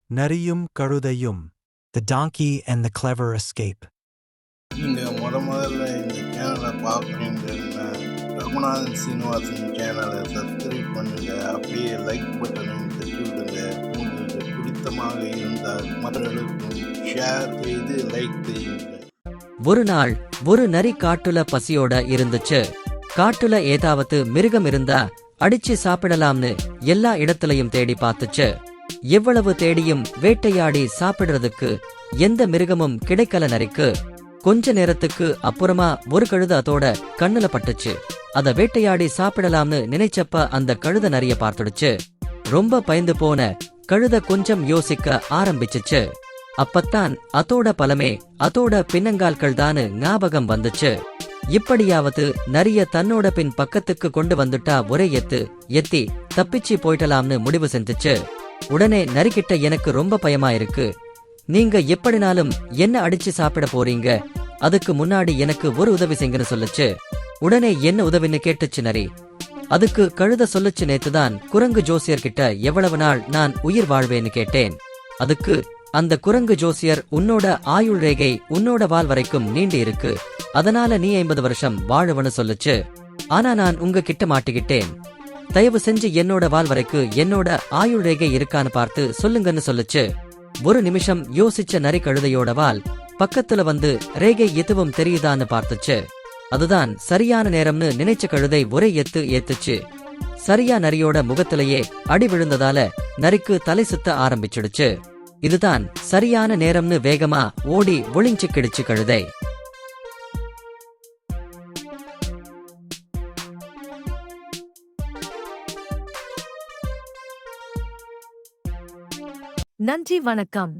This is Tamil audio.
நரியும் கழுதையும். The Donkey and the Clever Escape. நீங்கள் முதல்ல இந்த சேனலை பார்க்குறீங்கன்னா ரகுநாதன் சீனிவாசன் சேனலை சப்ஸ்கிரைப் பண்ணுங்கள். அப்படியே லைக் பட்டனையும் தட்டி விடுங்க. உங்களுக்கு பிடித்தமாக இருந்தால் மற்றவர்களுக்கும் ஷேர் செய்து லைக் செய்யுங்கள். ஒரு நாள் ஒரு நரி காட்டுல பசியோட இருந்துச்சு. காட்டுல ஏதாவது மிருகம் இருந்தா அடிச்சு சாப்பிடலாம்னு எல்லா இடத்துலயும் தேடி பார்த்துச்சு. எவ்வளவு தேடியும் வேட்டையாடி சாப்பிடுறதுக்கு எந்த மிருகமும் கிடைக்கல நரிக்கு. கொஞ்ச நேரத்துக்கு அப்புறமா ஒரு கழுத அதோட கண்ணுல பட்டுச்சு. அத வேட்டையாடி சாப்பிடலாம்னு நினைச்சப்ப அந்த கழுத நரிய பார்த்துடுச்சு. ரொம்ப பயந்து போன கழுத கொஞ்சம் யோசிக்க ஆரம்பிச்சுச்சு. அப்பத்தான் அதோட பலமே அதோட பின்னங்கால்கள் தானு ஞாபகம் வந்துச்சு. இப்படியாவது நரிய தன்னோட பின் பக்கத்துக்கு கொண்டு வந்துட்டா ஒரே எத்தி தப்பிச்சு போயிட்டலாம்னு முடிவு செஞ்சுச்சு. உடனே நரிக்கிட்ட எனக்கு ரொம்ப பயமா இருக்கு. நீங்க எப்படினாலும் என்ன அடிச்சு சாப்பிட போறீங்க. அதுக்கு முன்னாடி எனக்கு ஒரு உதவி செய்யுங்கன்னு சொல்லுச்சு. உடனே என்ன உதவின்னு கேட்டுச்சு நரி. அதுக்கு கழுத சொல்லுச்சு, நேத்துதான் குரங்கு ஜோசியர்கிட்ட எவ்வளவு நாள் நான் உயிர் வாழ்வேன்னு கேட்டேன். அதுக்கு அந்த குரங்கு ஜோசியர், உன்னோட ஆயுள் ரேகை உன்னோட வால் வரைக்கும் நீண்டு இருக்கு, அதனால நீ 50 வருஷம் வாழுவன்னு சொல்லுச்சு. ஆனா நான் உங்க கிட்ட மாட்டிக்கிட்டேன். தயவு செஞ்சு என்னோட வால் வரைக்கும் என்னோட ஆயுள் ரேகை இருக்கான்னு பார்த்து சொல்லுங்கன்னு சொல்லுச்சு. ஒரு நிமிஷம் யோசிச்ச நரி கழுதையோட வால் பக்கத்துல வந்து ரேகை எதுவும் தெரியுதான்னு பார்த்துச்சு. அதுதான் சரியான நேரம்னு நினைச்ச கழுதை ஒரே ஏத்துச்சு. சரியா நரியோட முகத்திலேயே அடி விழுந்ததால நரிக்கு தலை சுத்த ஆரம்பிச்சிடுச்சு. இதுதான் சரியான நேரம்னு வேகமா ஓடி ஒளிஞ்சுக்கிடுச்சு கழுதை. நன்றி, வணக்கம்.